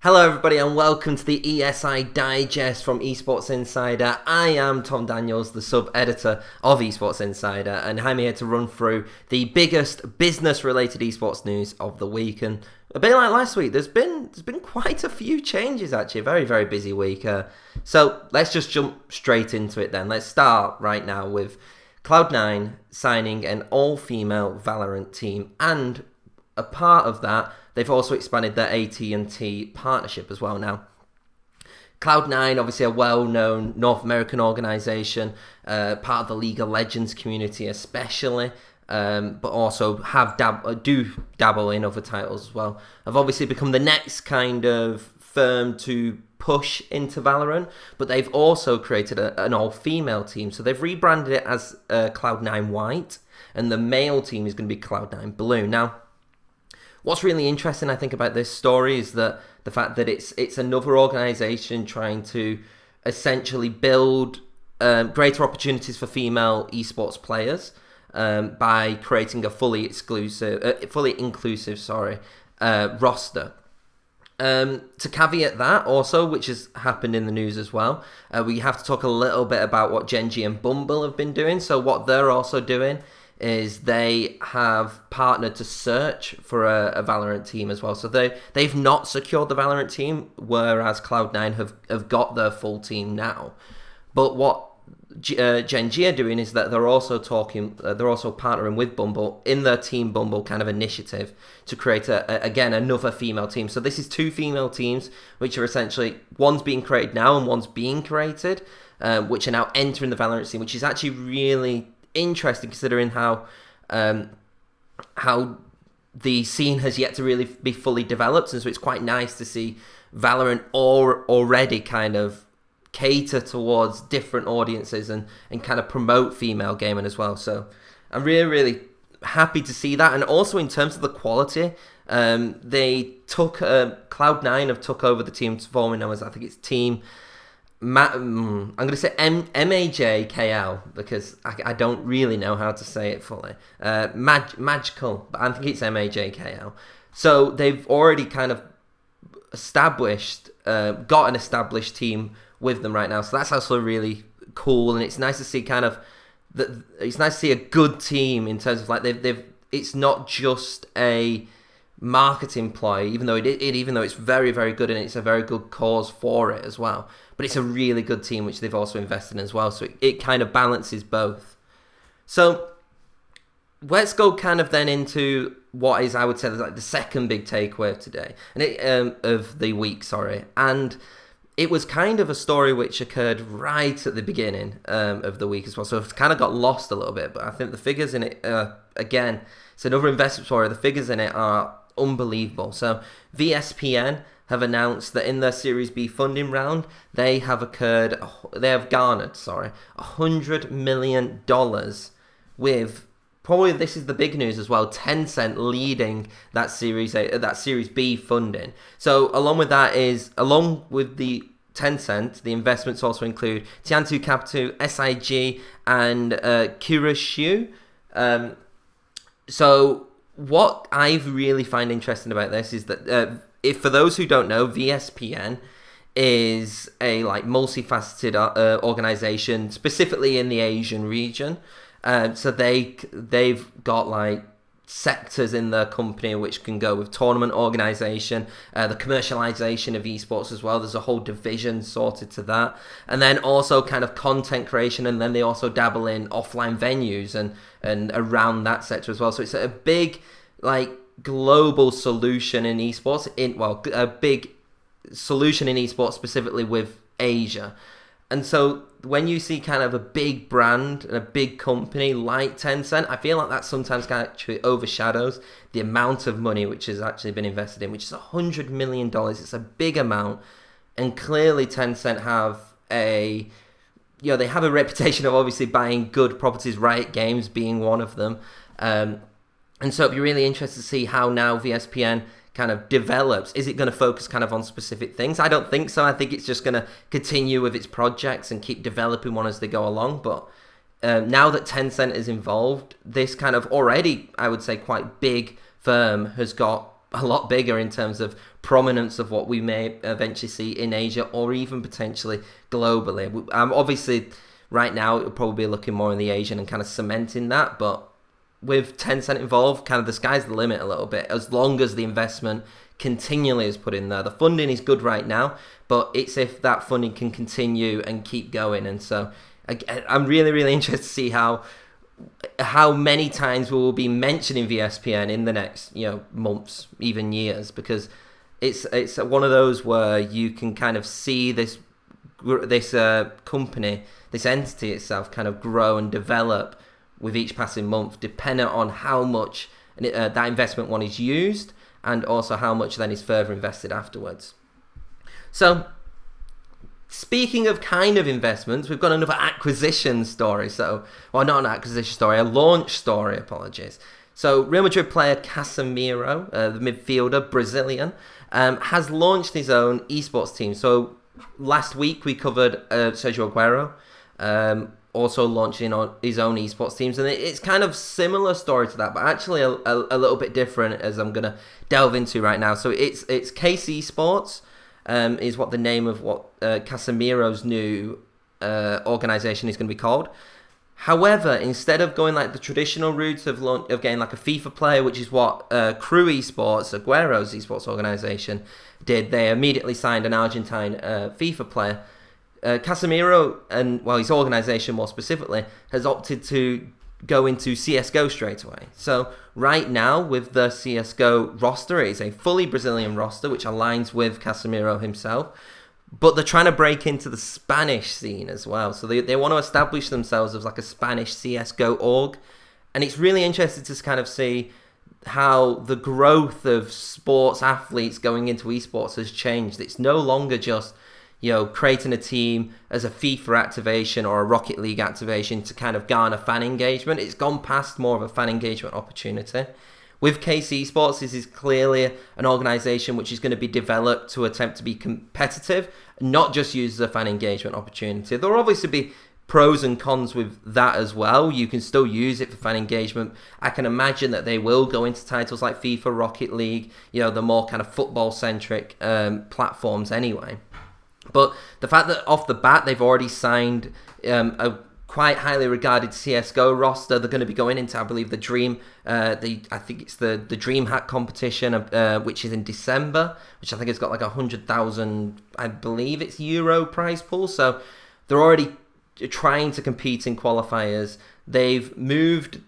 Hello everybody and welcome to the ESI Digest from Esports Insider. I am Tom Daniels, the sub-editor of Esports Insider, and I'm here to run through the biggest business-related esports news of the week. And a bit like last week, there's been quite a few changes actually, a very, very busy week. So let's just jump straight into it then. Let's start right now with Cloud9 signing an all-female Valorant team, and a part of that, they've also expanded their AT&T partnership as well now. Cloud9, obviously a well-known North American organisation, part of the League of Legends community especially, but also do dabble in other titles as well. Have obviously become the next kind of firm to push into Valorant, but they've also created an all-female team. So they've rebranded it as Cloud9 White, and the male team is going to be Cloud9 Blue. Now, what's really interesting, I think, about this story is that the fact that it's another organisation trying to essentially build greater opportunities for female esports players by creating a fully inclusive roster. To caveat that also, which has happened in the news as well, we have to talk a little bit about what Gen.G and Bumble have been doing. So what they're also doing is they have partnered to search for a Valorant team as well. So they've not secured the Valorant team, whereas Cloud9 have got their full team now. But what Gen.G are doing is that they're also partnering with Bumble in their Team Bumble kind of initiative to create again another female team. So this is two female teams, which are essentially, one's being created now and one's being created, which are now entering the Valorant scene, which is actually really interesting considering how the scene has yet to really be fully developed, and so it's quite nice to see Valorant already kind of cater towards different audiences and kind of promote female gaming as well. So I'm really, really happy to see that. And also in terms of the quality, they took Cloud9 have took over the team forming known as, I think it's Team I'm going to say MAJKL because I don't really know how to say it fully. Magical, but I think it's MAJKL. So they've already kind of got an established team with them right now. So that's also really cool, and it's nice to see it's nice to see a good team in terms of like it's not just a marketing ploy, even though it's very, very good and it's a very good cause for it as well. But it's a really good team which they've also invested in as well. So it kind of balances both. So let's go kind of then into what is, I would say, like the second big takeaway of today of the week. And it was kind of a story which occurred right at the beginning of the week as well. So it's kind of got lost a little bit. But I think the figures in it, again, it's another investment story. The figures in it are unbelievable. So VSPN have announced that in their Series B funding round, they have garnered $100 million with, probably this is the big news as well, Tencent leading that Series B funding. So along with the Tencent, the investments also include Tiantu Capital, SIG, and Kirishou. So what I really find interesting about this is that if for those who don't know, VSPN is a multifaceted organization, specifically in the Asian region. So they've got sectors in their company which can go with tournament organization, the commercialization of esports as well. There's a whole division sorted to that, and then also kind of content creation, and then they also dabble in offline venues and around that sector as well. So it's a big global solution in esports, a big solution in esports specifically with Asia. And so when you see kind of a big brand and a big company like Tencent, I feel like that sometimes kind of actually overshadows the amount of money which has actually been invested in, which is $100 million. It's a big amount, and clearly Tencent have they have a reputation of obviously buying good properties, Riot Games being one of them. And so it'd be really interesting to see how now VSPN kind of develops. Is it going to focus kind of on specific things? I don't think so. I think it's just going to continue with its projects and keep developing one as they go along. But now that Tencent is involved, this kind of already, I would say, quite big firm has got a lot bigger in terms of prominence of what we may eventually see in Asia or even potentially globally. Obviously, right now, it'll probably be looking more in the Asian and kind of cementing that, but with Tencent involved, kind of the sky's the limit a little bit, as long as the investment continually is put in there. The funding is good right now, but it's if that funding can continue and keep going. And so I'm really, really interested to see how many times we will be mentioning VSPN in the next months, even years, because it's one of those where you can kind of see this company, this entity itself kind of grow and develop with each passing month, dependent on how much that investment one is used, and also how much then is further invested afterwards. So, speaking of kind of investments, we've got another acquisition story. Not an acquisition story, a launch story, apologies. So, Real Madrid player Casemiro, the midfielder, Brazilian, has launched his own esports team. So, last week we covered Sergio Aguero, also launching on his own esports teams, and it's kind of similar story to that, but actually a little bit different, as I'm gonna delve into right now. So it's CaseEsports, is what the name of what Casemiro's new organization is going to be called. However, instead of going like the traditional route of getting like a FIFA player, which is what Crew Esports, Aguero's esports organization, did, they immediately signed an Argentine FIFA player. Casemiro, and his organization more specifically, has opted to go into CSGO straight away. So right now, with the CSGO roster, it is a fully Brazilian roster, which aligns with Casemiro himself. But they're trying to break into the Spanish scene as well. So they want to establish themselves as like a Spanish CSGO org. And it's really interesting to kind of see how the growth of sports athletes going into esports has changed. It's no longer just creating a team as a FIFA activation or a Rocket League activation to kind of garner fan engagement. It's gone past more of a fan engagement opportunity. With CaseEsports, this is clearly an organization which is going to be developed to attempt to be competitive, not just used as a fan engagement opportunity. There will obviously be pros and cons with that as well. You can still use it for fan engagement. I can imagine that they will go into titles like FIFA, Rocket League, the more kind of football-centric platforms anyway. But the fact that off the bat they've already signed a quite highly regarded CSGO roster, they're going to be going into, I believe, the DreamHack competition, which is in December, which I think has got like 100,000, I believe it's euro prize pool. So they're already trying to compete in qualifiers. They've moved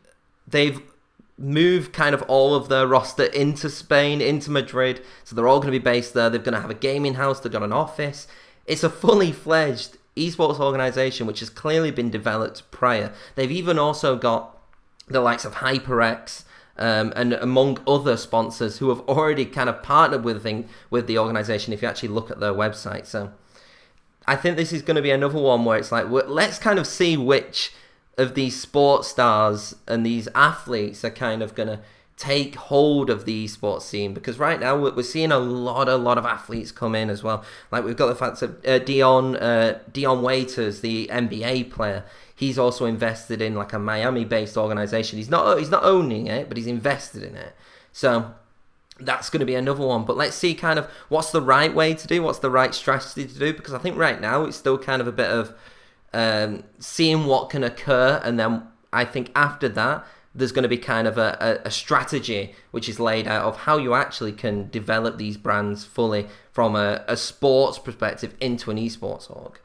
kind of all of their roster into Spain, into Madrid. So they're all going to be based there. They're going to have a gaming house. They've got an office. It's a fully fledged esports organization, which has clearly been developed prior. They've even also got the likes of HyperX and among other sponsors who have already kind of partnered with the organization, if you actually look at their website. So I think this is going to be another one where it's like, let's kind of see which of these sports stars and these athletes are kind of going to take hold of the esports scene, because right now we're seeing a lot of athletes come in as well. Like we've got the fact that Dion Waiters, the NBA player, he's also invested in like a Miami-based organization. He's not owning it, but he's invested in it. So that's going to be another one. But let's see kind of what's the right way to do, what's the right strategy to do, because I think right now it's still kind of a bit of seeing what can occur, and then I think after that there's going to be kind of a strategy which is laid out of how you actually can develop these brands fully from a sports perspective into an esports org.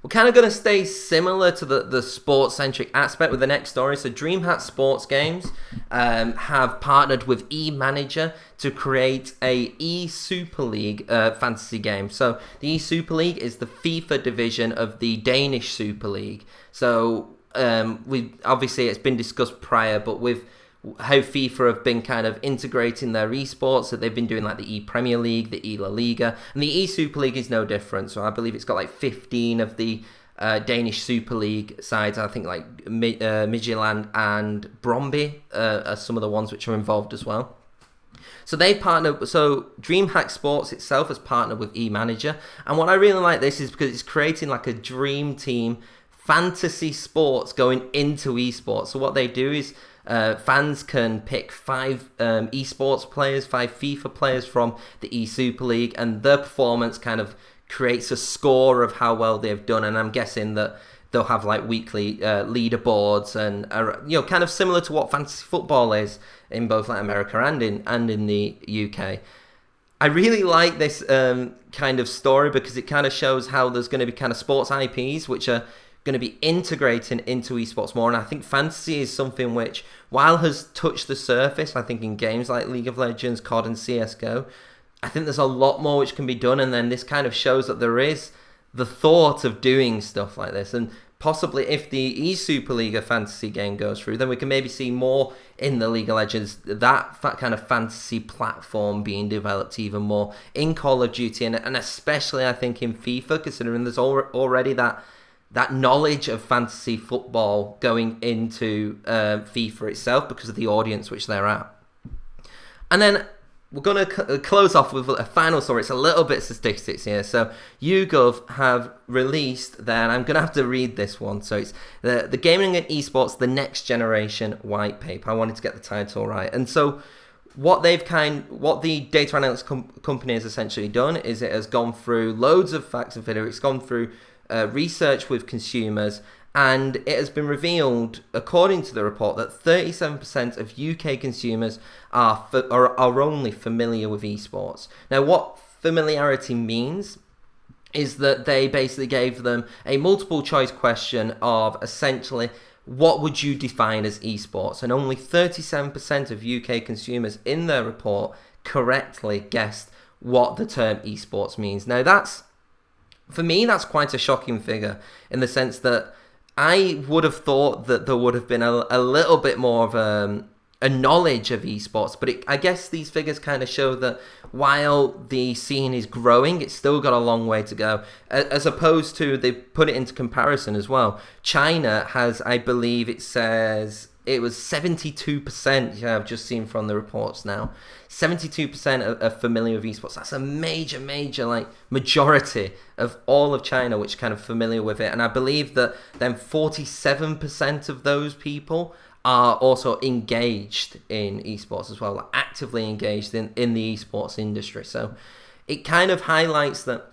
We're kind of going to stay similar to the sports-centric aspect with the next story. So DreamHack Sports Games have partnered with eManager to create a e-Super League fantasy game. So the e-Super League is the FIFA division of the Danish Super League. So obviously it's been discussed prior, but with how FIFA have been kind of integrating their esports, that they've been doing like the e-Premier League, the e-La Liga, and the e-Super League is no different. So I believe it's got like 15 of the Danish Super League sides. I think like Midtjylland and Brøndby are some of the ones which are involved as well. So they've partnered. So DreamHack Sports itself has partnered with eManager, and what I really like this is because it's creating like a dream team fantasy sports going into esports. So what they do is Fans can pick 5 esports players, 5 FIFA players from the eSuper League, and their performance kind of creates a score of how well they've done. And I'm guessing that they'll have like weekly leaderboards, and kind of similar to what fantasy football is in both like America and in the UK. I really like this kind of story because it kind of shows how there's going to be kind of sports IPs which are going to be integrating into esports more. And I think fantasy is something which, while has touched the surface, I think in games like League of Legends, COD and CSGO, I think there's a lot more which can be done. And then this kind of shows that there is the thought of doing stuff like this. And possibly if the eSuper League fantasy game goes through, then we can maybe see more in the League of Legends, that kind of fantasy platform being developed even more in Call of Duty, and especially I think in FIFA, considering there's already that knowledge of fantasy football going into FIFA itself because of the audience which they're at. And then we're going to close off with a final story. It's a little bit statistics here. So YouGov have released there, and I'm going to have to read this one. So it's the Gaming and Esports, the Next Generation White Paper. I wanted to get the title right. And so what the data analytics company has essentially done is it has gone through loads of facts and figures. It's gone through research with consumers, and it has been revealed, according to the report, that 37% of UK consumers are only familiar with esports. Now, what familiarity means is that they basically gave them a multiple choice question of essentially, what would you define as esports? And only 37% of UK consumers in their report correctly guessed what the term esports means. Now, for me, that's quite a shocking figure, in the sense that I would have thought that there would have been a little bit more of a knowledge of esports, but I guess these figures kind of show that while the scene is growing, it's still got a long way to go. As opposed to, they put it into comparison as well. China has, I believe it says, it was 72%, I've just seen from the reports now. 72% are familiar with esports. That's a major, majority of all of China which kind of familiar with it. And I believe that then 47% of those people are also engaged in esports as well, like actively engaged in the esports industry. So it kind of highlights that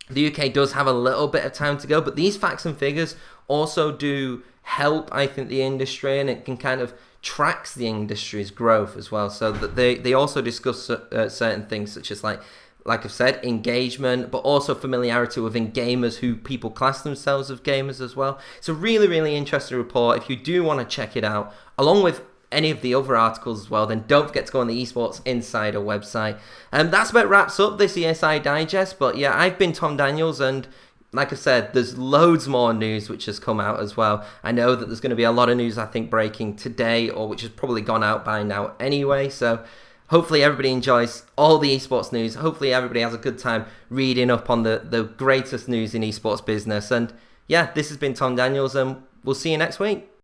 the UK does have a little bit of time to go, but these facts and figures also do help, I think, the industry, and it can kind of tracks the industry's growth as well. So that they also discuss certain things such as like I've said, engagement, but also familiarity within gamers, who people class themselves as gamers as well. It's a really, really interesting report. If you do want to check it out, along with any of the other articles as well, then don't forget to go on the Esports Insider website. That's about wraps up this ESI Digest. But yeah, I've been Tom Daniels, and like I said, there's loads more news which has come out as well. I know that there's going to be a lot of news, I think, breaking today, or which has probably gone out by now anyway. So hopefully everybody enjoys all the esports news. Hopefully everybody has a good time reading up on the greatest news in esports business. And yeah, this has been Tom Daniels, and we'll see you next week.